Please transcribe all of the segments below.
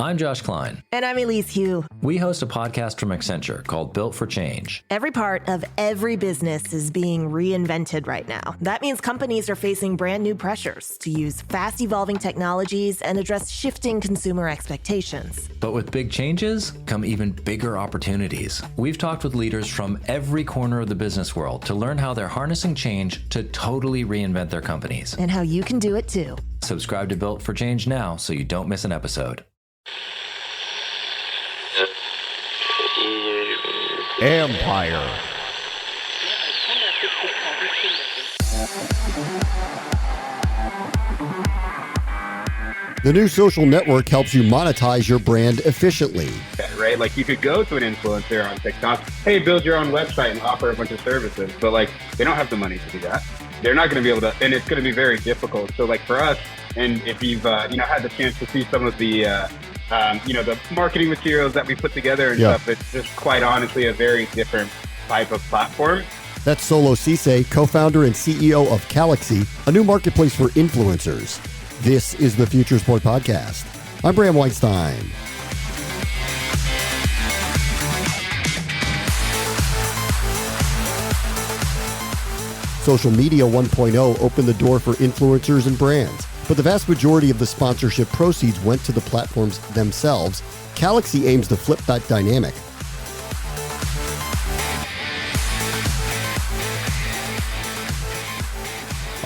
I'm Josh Klein. And I'm Elise Hugh. We host a podcast from Accenture called Built for Change. Every part of every business is being reinvented right now. That means companies are facing brand new pressures to use fast evolving technologies and address shifting consumer expectations. But with big changes come even bigger opportunities. We've talked with leaders from every corner of the business world to learn how they're harnessing change to totally reinvent their companies. And how you can do it too. Subscribe to Built for Change now so you don't miss an episode. Empire. The new social network helps you monetize your brand efficiently. Right? Like you could go to an influencer on TikTok, hey, build your own website and offer a bunch of services, but like they don't have the money to do that. They're not going to be able to, and it's going to be very difficult. So like for us, and if you've had the chance to see some of the the marketing materials that we put together and stuff, it's just quite honestly a very different type of platform. That's Solo Ceesay, co-founder and CEO of Calaxy, a new marketplace for influencers. This is the Future Sport Podcast. I'm Bram Weinstein. Social Media 1.0 opened the door for influencers and brands, but the vast majority of the sponsorship proceeds went to the platforms themselves. Calaxy aims to flip that dynamic.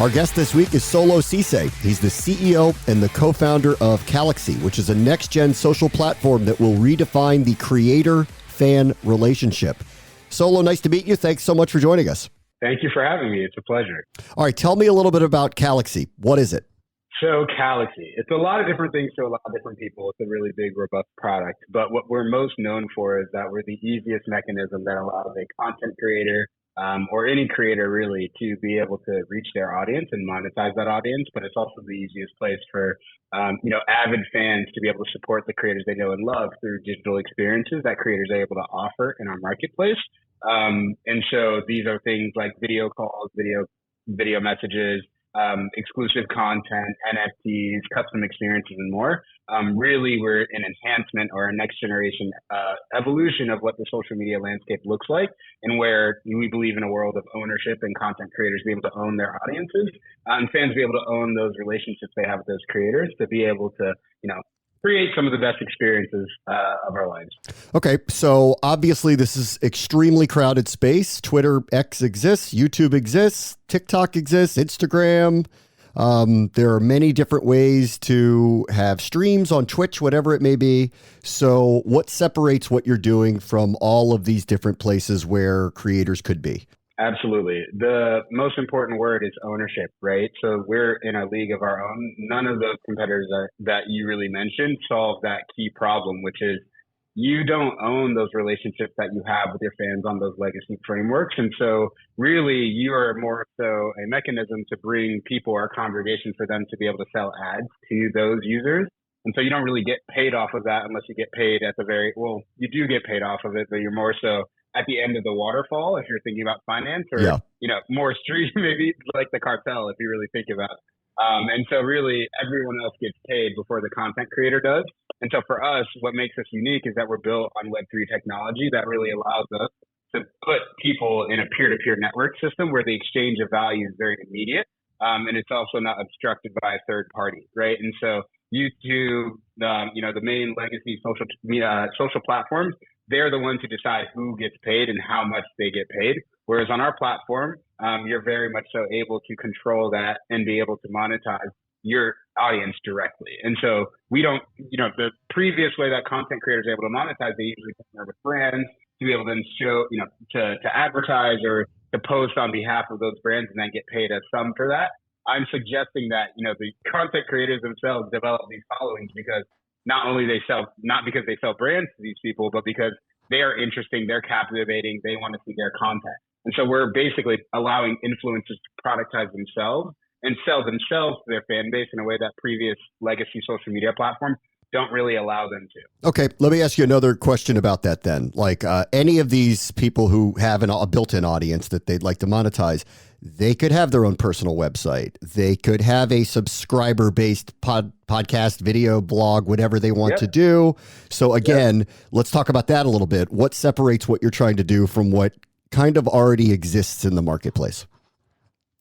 Our guest this week is Solo Ceesay. He's the CEO and the co-founder of Calaxy, which is a next-gen social platform that will redefine the creator-fan relationship. Solo, nice to meet you. Thanks so much for joining us. Thank you for having me. It's a pleasure. All right, tell me a little bit about Calaxy. What is it? So Calaxy, it's a lot of different things to a lot of different people. It's a really big, robust product. But what we're most known for is that we're the easiest mechanism that allows a content creator or any creator really to be able to reach their audience and monetize that audience. But it's also the easiest place for, avid fans to be able to support the creators they know and love through digital experiences that creators are able to offer in our marketplace. And so these are things like video calls, video messages, exclusive content, NFTs, custom experiences, and more. Really, we're an enhancement or a next generation evolution of what the social media landscape looks like, and where we believe in a world of ownership and content creators be able to own their audiences, and fans be able to own those relationships they have with those creators to be able to, create some of the best experiences of our lives. Okay, so obviously this is extremely crowded space. Twitter X exists, YouTube exists, TikTok exists, Instagram. There are many different ways to have streams on Twitch, whatever it may be. So what separates what you're doing from all of these different places where creators could be? Absolutely. The most important word is ownership, right? So we're in a league of our own. None of those competitors that you really mentioned solve that key problem, which is you don't own those relationships that you have with your fans on those legacy frameworks. And so really you are more so a mechanism to bring people or a congregation for them to be able to sell ads to those users. And so you don't really get paid off of that unless you get paid at you do get paid off of it, but you're more so at the end of the waterfall if you're thinking about finance or, more street, maybe like the cartel if you really think about it. And so really everyone else gets paid before the content creator does. And so for us, what makes us unique is that we're built on Web3 technology that really allows us to put people in a peer-to-peer network system where the exchange of value is very immediate. And it's also not obstructed by a third party, right? And so YouTube, the main legacy social platforms, they're the ones who decide who gets paid and how much they get paid. Whereas on our platform, you're very much so able to control that and be able to monetize your audience directly. And so we don't, the previous way that content creators are able to monetize, they usually partner with brands to be able to then show, to advertise or to post on behalf of those brands and then get paid a sum for that. I'm suggesting that, the content creators themselves develop these followings because not because they sell brands to these people, but because they are interesting, they're captivating, they want to see their content. And so we're basically allowing influencers to productize themselves and sell themselves to their fan base in a way that previous legacy social media platforms don't really allow them to. Okay, let me ask you another question about that then. Like any of these people who have a built-in audience that they'd like to monetize, they could have their own personal website. They could have a subscriber-based podcast, video, blog, whatever they want Yep. to do. So again, let's talk about that a little bit. What separates what you're trying to do from what kind of already exists in the marketplace?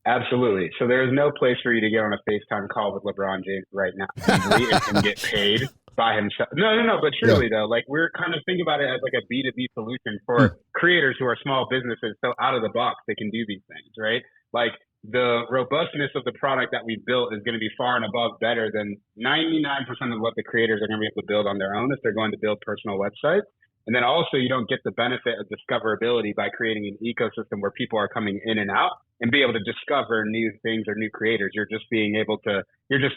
Absolutely. So there is no place for you to get on a FaceTime call with LeBron James right now easily and get paid by himself. No. But truly though, like we're kind of thinking about it as like a B2B solution for creators who are small businesses. So out of the box, they can do these things, right? Like the robustness of the product that we built is going to be far and above better than 99% of what the creators are going to be able to build on their own if they're going to build personal websites. And then also you don't get the benefit of discoverability by creating an ecosystem where people are coming in and out and be able to discover new things or new creators. You're just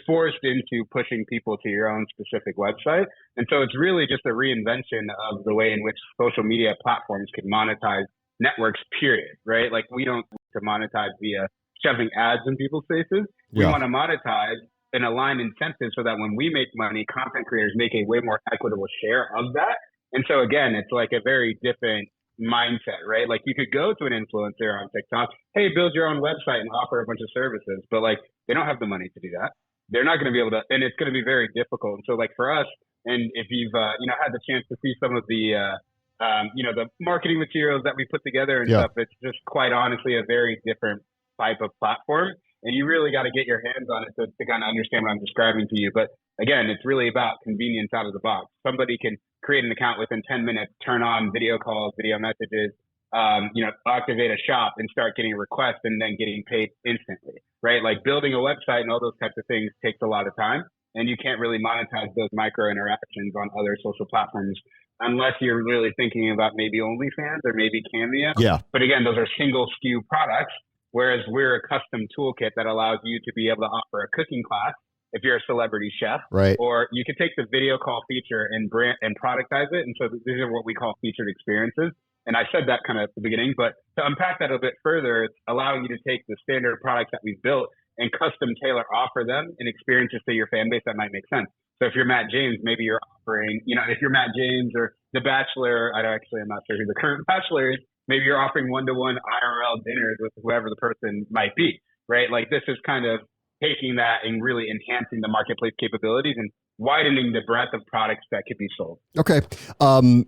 forced into pushing people to your own specific website. And so it's really just a reinvention of the way in which social media platforms can monetize networks, period, right? Like we don't want to monetize via shoving ads in people's faces. We want to monetize and align incentives so that when we make money, content creators make a way more equitable share of that. And so again, it's like a very different mindset, right? Like you could go to an influencer on TikTok, hey, build your own website and offer a bunch of services, but like they don't have the money to do that. They're not going to be able to, and it's going to be very difficult. And so like for us, and if you've, had the chance to see some of the, the marketing materials that we put together and stuff, it's just quite honestly a very different type of platform. And you really got to get your hands on it to kind of understand what I'm describing to you. But again, it's really about convenience out of the box. Somebody can create an account within 10 minutes, turn on video calls, video messages, activate a shop and start getting requests and then getting paid instantly, right? Like building a website and all those types of things takes a lot of time. And you can't really monetize those micro interactions on other social platforms unless you're really thinking about maybe OnlyFans or maybe Cameo. Yeah. But again, those are single SKU products. Whereas we're a custom toolkit that allows you to be able to offer a cooking class if you're a celebrity chef, right? Or you can take the video call feature and brand and productize it. And so these are what we call featured experiences. And I said that kind of at the beginning, but to unpack that a bit further, it's allowing you to take the standard products that we've built and custom tailor offer them and experiences to your fan base that might make sense. So if you're Matt James, maybe you're offering, if you're Matt James or The Bachelor, I'm not sure who the current Bachelor is, maybe you're offering one-to-one IRL dinners with whoever the person might be, right? Like this is kind of taking that and really enhancing the marketplace capabilities and widening the breadth of products that could be sold. Okay.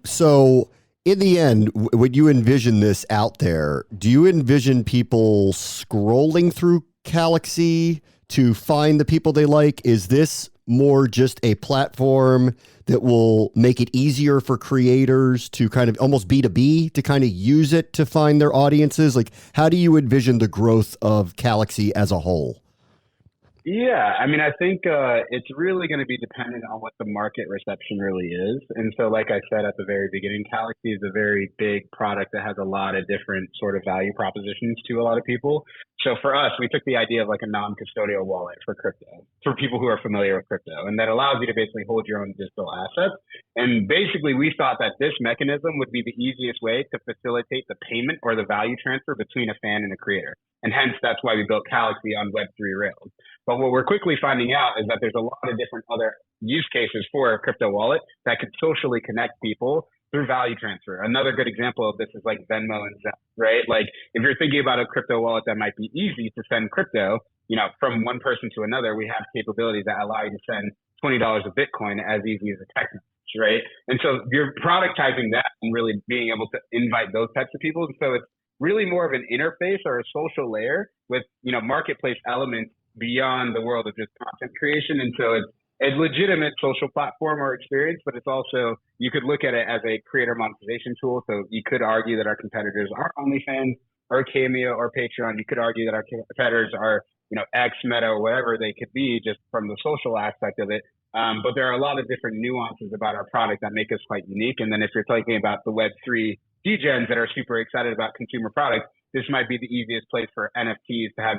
So in the end, when you envision this out there, do you envision people scrolling through Calaxy to find the people they like? Is this more just a platform that will make it easier for creators to kind of almost B2B to kind of use it to find their audiences? Like, how do you envision the growth of Calaxy as a whole? Yeah, I mean, I think it's really going to be dependent on what the market reception really is. And so, like I said at the very beginning, Calaxy is a very big product that has a lot of different sort of value propositions to a lot of people. So for us, we took the idea of like a non-custodial wallet for crypto, for people who are familiar with crypto, and that allows you to basically hold your own digital assets. And basically, we thought that this mechanism would be the easiest way to facilitate the payment or the value transfer between a fan and a creator. And hence, that's why we built Calaxy on Web3 rails. But what we're quickly finding out is that there's a lot of different other use cases for a crypto wallet that could socially connect people through value transfer. Another good example of this is like Venmo and Zelle, right? Like if you're thinking about a crypto wallet that might be easy to send crypto, from one person to another, we have capabilities that allow you to send $20 of Bitcoin as easy as a text message, right? And so you're productizing that and really being able to invite those types of people. And so it's really more of an interface or a social layer with, marketplace elements beyond the world of just content creation. And so it's a legitimate social platform or experience, but it's also, you could look at it as a creator monetization tool. So you could argue that our competitors are OnlyFans or Cameo or Patreon. You could argue that our competitors are, X, Meta, or whatever they could be just from the social aspect of it. But there are a lot of different nuances about our product that make us quite unique. And then if you're talking about the Web3 degens that are super excited about consumer products, this might be the easiest place for NFTs to have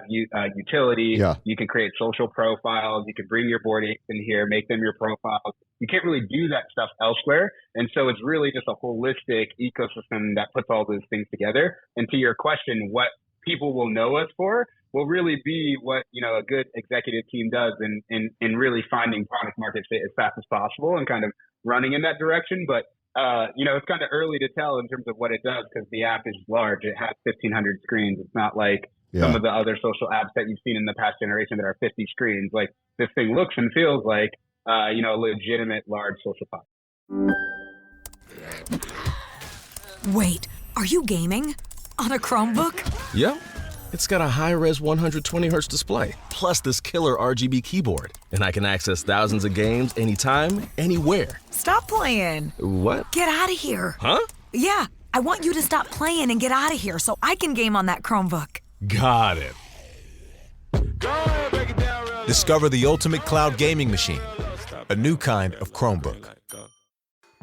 utility. Yeah. You can create social profiles. You can bring your board apes in here, make them your profiles. You can't really do that stuff elsewhere. And so it's really just a holistic ecosystem that puts all those things together. And to your question, what people will know us for will really be what, a good executive team does in really finding product market fit as fast as possible and kind of running in that direction. But it's kind of early to tell in terms of what it does because the app is large. It has 1,500 screens. It's not like, some of the other social apps that you've seen in the past generation that are 50 screens. Like this thing looks and feels like, a legitimate large social platform. Wait, are you gaming? On a Chromebook? Yep. It's got a high-res 120Hz display, plus this killer RGB keyboard. And I can access thousands of games anytime, anywhere. Stop playing. What? Get out of here. Huh? Yeah, I want you to stop playing and get out of here so I can game on that Chromebook. Got it. Discover the ultimate cloud gaming machine, a new kind of Chromebook.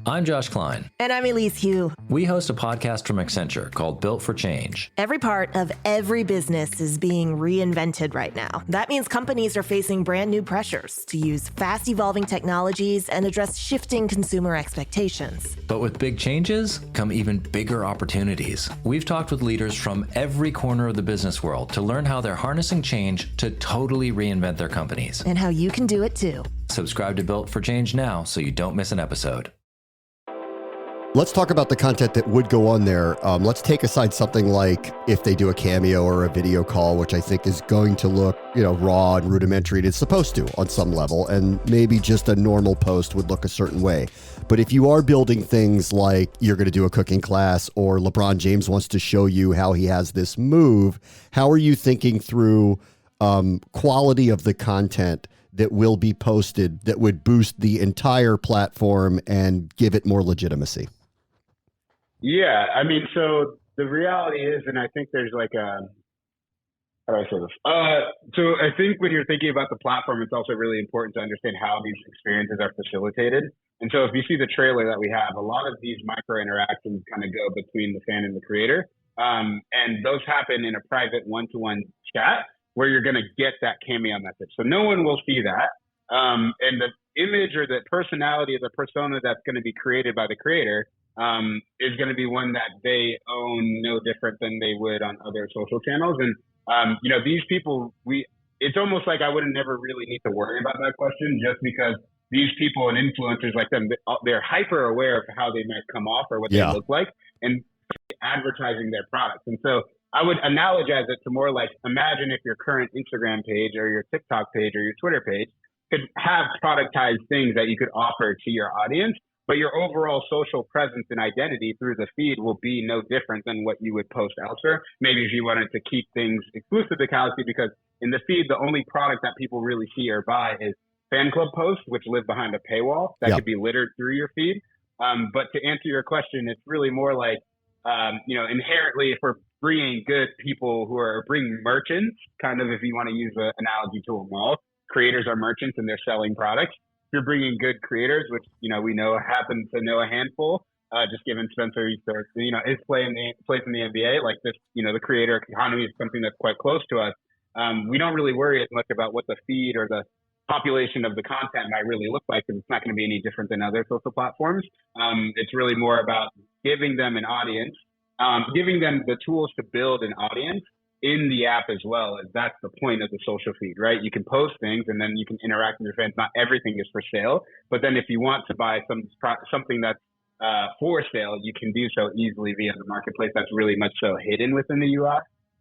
I'm Josh Klein. And I'm Elise Hugh. We host a podcast from Accenture called Built for Change. Every part of every business is being reinvented right now. That means companies are facing brand new pressures to use fast evolving technologies and address shifting consumer expectations. But with big changes come even bigger opportunities. We've talked with leaders from every corner of the business world to learn how they're harnessing change to totally reinvent their companies. And how you can do it too. Subscribe to Built for Change now so you don't miss an episode. Let's talk about the content that would go on there. Let's take aside something like if they do a cameo or a video call, which I think is going to look, raw and rudimentary. It's supposed to on some level, and maybe just a normal post would look a certain way. But if you are building things like you're going to do a cooking class or LeBron James wants to show you how he has this move, how are you thinking through quality of the content that will be posted that would boost the entire platform and give it more legitimacy? Yeah, so the reality is, and I think there's how do I say this? So I think when you're thinking about the platform, it's also really important to understand how these experiences are facilitated. And so if you see the trailer that we have, a lot of these micro interactions kind of go between the fan and the creator. And those happen in a private one-to-one chat where you're going to get that cameo message. So no one will see that. And the image or the personality or the persona that's going to be created by the creator is going to be one that they own no different than they would on other social channels. And, these people, it's almost like I wouldn't never really need to worry about that question just because these people and influencers like them, they're hyper aware of how they might come off or what they look like and advertising their products. And so I would analogize it to more like, imagine if your current Instagram page or your TikTok page or your Twitter page could have productized things that you could offer to your audience, but your overall social presence and identity through the feed will be no different than what you would post elsewhere. Maybe if you wanted to keep things exclusive to Calaxy, because in the feed, the only product that people really see or buy is fan club posts, which live behind a paywall that could be littered through your feed. But to answer your question, it's really more like, inherently, if we're bringing good people who are bringing merchants, kind of if you want to use an analogy to a mall, creators are merchants and they're selling products. You're bringing good creators, which, we know happen to know a handful, just given Spencer Easter, his place in the NBA, like this, the creator economy is something that's quite close to us. We don't really worry as much about what the feed or the population of the content might really look like, because it's not going to be any different than other social platforms. It's really more about giving them an audience, giving them the tools to build an audience in the app as well. As that's the point of the social feed, right? You can post things and then you can interact with your fans. Not everything is for sale, but then if you want to buy something that's for sale, you can do so easily via the marketplace. That's really much so hidden within the UI.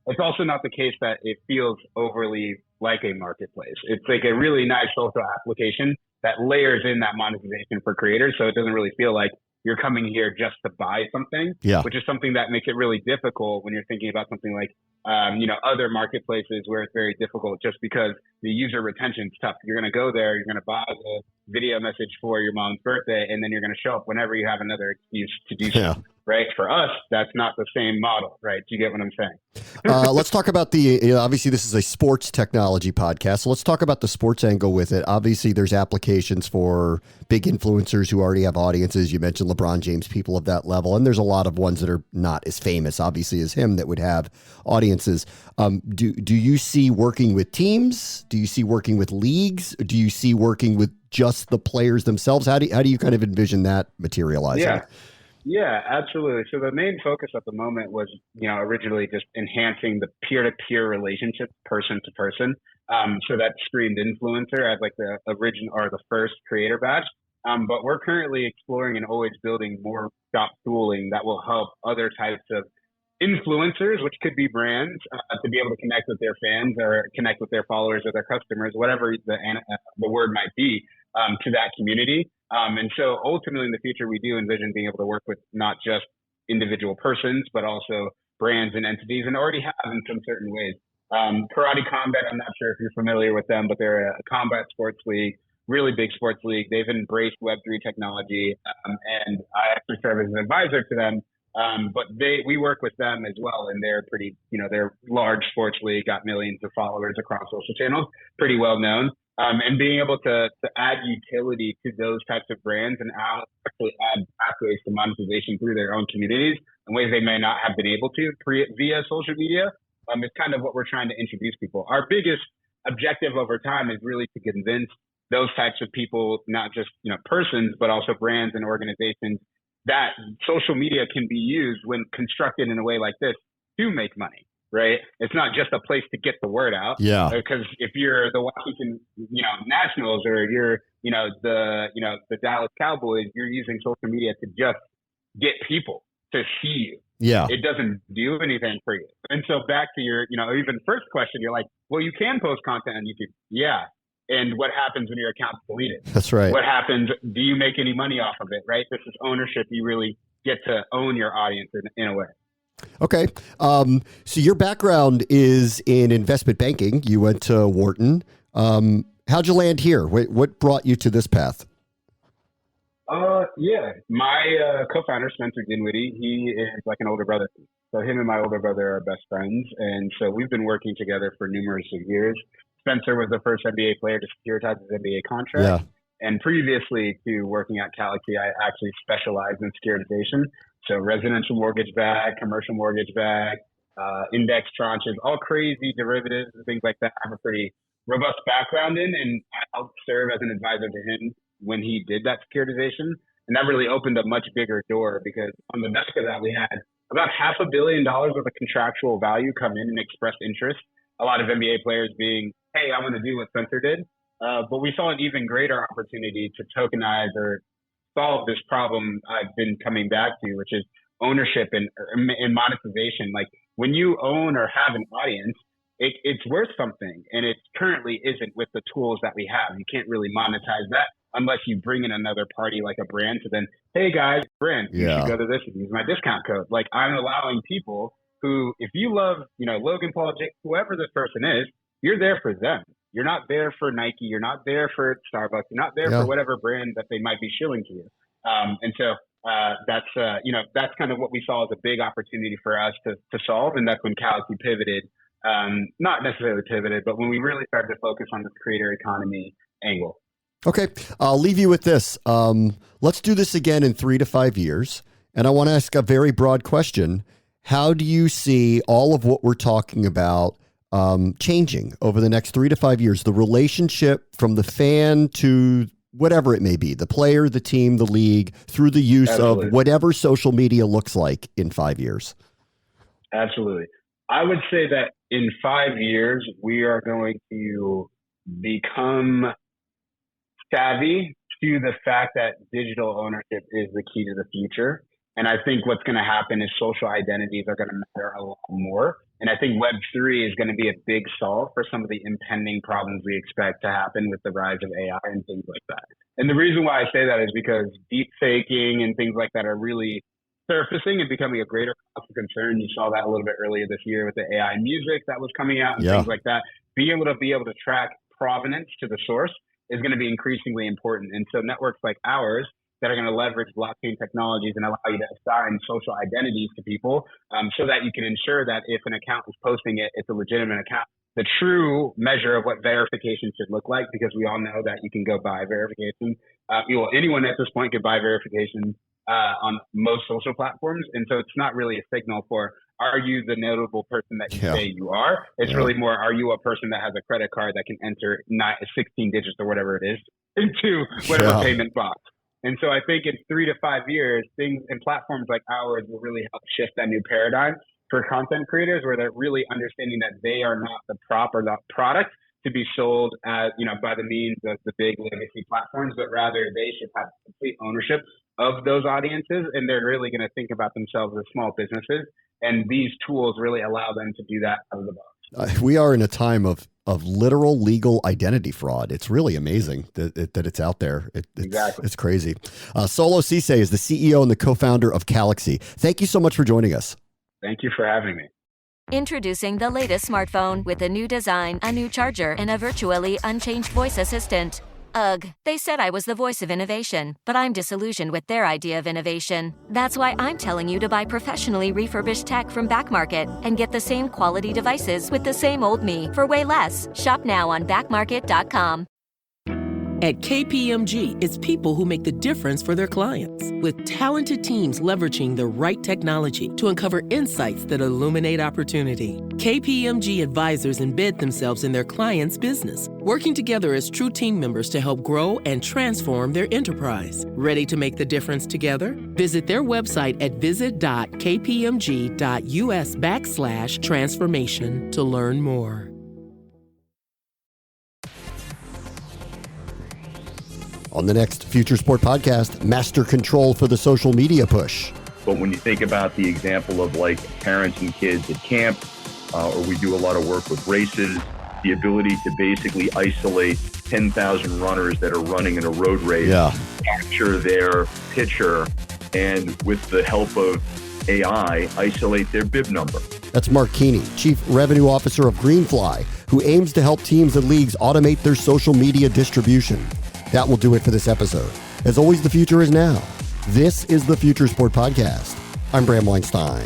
It's also not the case that it feels overly like a marketplace. It's like a really nice social application that layers in that monetization for creators. So it doesn't really feel like you're coming here just to buy something, which is something that makes it really difficult when you're thinking about something like, other marketplaces where it's very difficult just because the user retention is tough. You're going to go there, you're going to buy the video message for your mom's birthday, and then you're going to show up whenever you have another excuse to do so. Right? For us, that's not the same model, right? Do you get what I'm saying? Let's talk about obviously this is a sports technology podcast. So let's talk about the sports angle with it. Obviously there's applications for big influencers who already have audiences. You mentioned LeBron James, people of that level. And there's a lot of ones that are not as famous, obviously, as him that would have audiences. Do you see working with teams? Do you see working with leagues? Do you see working with just the players themselves? How do you kind of envision that materializing? Yeah, absolutely. So the main focus at the moment was, originally just enhancing the peer-to-peer relationship, person to person. So that screened influencer as like the original or the first creator batch. But we're currently exploring and always building more shop tooling that will help other types of influencers, which could be brands, to be able to connect with their fans or connect with their followers or their customers, whatever the word might be, to that community. And so ultimately in the future, we do envision being able to work with not just individual persons, but also brands and entities, and already have in some certain ways. Karate Combat, I'm not sure if you're familiar with them, but they're a combat sports league, really big sports league. They've embraced Web3 technology, and I actually serve as an advisor to them. But we work with them as well, and they're pretty, they're large sports league, got millions of followers across social channels, pretty well known. And being able to add utility to those types of brands and actually add pathways to monetization through their own communities in ways they may not have been able to via social media, is kind of what we're trying to introduce people. Our biggest objective over time is really to convince those types of people, not just persons, but also brands and organizations, that social media can be used when constructed in a way like this to make money, right? It's not just a place to get the word out. Yeah. Because if you're the Washington, Nationals, or you're, the Dallas Cowboys, you're using social media to just get people to see you. Yeah. It doesn't do anything for you. And so back to your, even first question, you're like, well, you can post content on YouTube. Yeah. And what happens when your account's deleted? That's right. What happens? Do you make any money off of it, right? This is ownership. You really get to own your audience in a way. Okay. So your background is in investment banking. You went to Wharton. How'd you land here? What brought you to this path? Yeah. My co-founder, Spencer Dinwiddie, he is like an older brother. So him and my older brother are best friends. And so we've been working together for numerous years. Spencer was the first NBA player to securitize his NBA contract. Yeah. And previously to working at Calaxy, I actually specialized in securitization. So residential mortgage back, commercial mortgage back, index tranches, all crazy derivatives and things like that. I have a pretty robust background in, and I helped serve as an advisor to him when he did that securitization. And that really opened a much bigger door, because on the back of that, we had about $500 million worth of contractual value come in and express interest. A lot of NBA players being, hey, I want to do what Spencer did. But we saw an even greater opportunity to tokenize or solve this problem I've been coming back to, which is ownership and monetization. Like when you own or have an audience, it's worth something, and it currently isn't with the tools that we have. You can't really monetize that unless you bring in another party like a brand to then, hey guys, brand, you should go to this and use my discount code. Like I'm allowing people who, if you love, Logan Paul, Jake, whoever this person is, you're there for them. You're not there for Nike. You're not there for Starbucks. You're not there for whatever brand that they might be shilling to you. And so that's kind of what we saw as a big opportunity for us to solve. And that's when Calaxy pivoted, not necessarily pivoted, but when we really started to focus on this creator economy angle. Okay. I'll leave you with this. Let's do this again in 3 to 5 years. And I want to ask a very broad question. How do you see all of what we're talking about changing over the next 3 to 5 years? The relationship from the fan to whatever it may be, the player, the team, the league, through the use Absolutely. of whatever social media looks like in 5 years. Absolutely. I would say that in 5 years, we are going to become savvy to the fact that digital ownership is the key to the future. And I think what's going to happen is social identities are going to matter a lot more. And I think Web3 is going to be a big solve for some of the impending problems we expect to happen with the rise of AI and things like that. And the reason why I say that is because deep faking and things like that are really surfacing and becoming a greater cause of concern. You saw that a little bit earlier this year with the AI music that was coming out and things like that. Being able to track provenance to the source is going to be increasingly important. And so networks like ours that are going to leverage blockchain technologies and allow you to assign social identities to people, so that you can ensure that if an account is posting it, it's a legitimate account. The true measure of what verification should look like, because we all know that you can go buy verification. Anyone at this point could buy verification on most social platforms. And so it's not really a signal for, are you the notable person that you say you are? It's really more, are you a person that has a credit card that can enter 16 digits or whatever it is into whatever payment box? And so I think in 3 to 5 years, things and platforms like ours will really help shift that new paradigm for content creators, where they're really understanding that they are not the prop or the product to be sold as, by the means of the big legacy platforms, but rather they should have complete ownership of those audiences. And they're really going to think about themselves as small businesses And these tools really allow them to do that out of the box. We are in a time of literal legal identity fraud. It's really amazing that it's out there. Exactly. It's crazy. Solo Ceesay is the CEO and the co-founder of Calaxy. Thank you so much for joining us. Thank you for having me. Introducing the latest smartphone with a new design, a new charger, and a virtually unchanged voice assistant. Ugh, they said I was the voice of innovation, but I'm disillusioned with their idea of innovation. That's why I'm telling you to buy professionally refurbished tech from Backmarket and get the same quality devices with the same old me for way less. Shop now on backmarket.com. At KPMG, it's people who make the difference for their clients. With talented teams leveraging the right technology to uncover insights that illuminate opportunity. KPMG advisors embed themselves in their client's business, working together as true team members to help grow and transform their enterprise. Ready to make the difference together? Visit their website at visit.kpmg.us/transformation to learn more. On the next Future Sport podcast, master control for the social media push. But when you think about the example of like parents and kids at camp, or we do a lot of work with races, the ability to basically isolate 10,000 runners that are running in a road race, capture their picture, and with the help of AI, isolate their bib number. That's Mark Keeney, Chief Revenue Officer of Greenfly, who aims to help teams and leagues automate their social media distribution. That will do it for this episode. As always, the future is now. This is the Future Sport Podcast. I'm Bram Weinstein.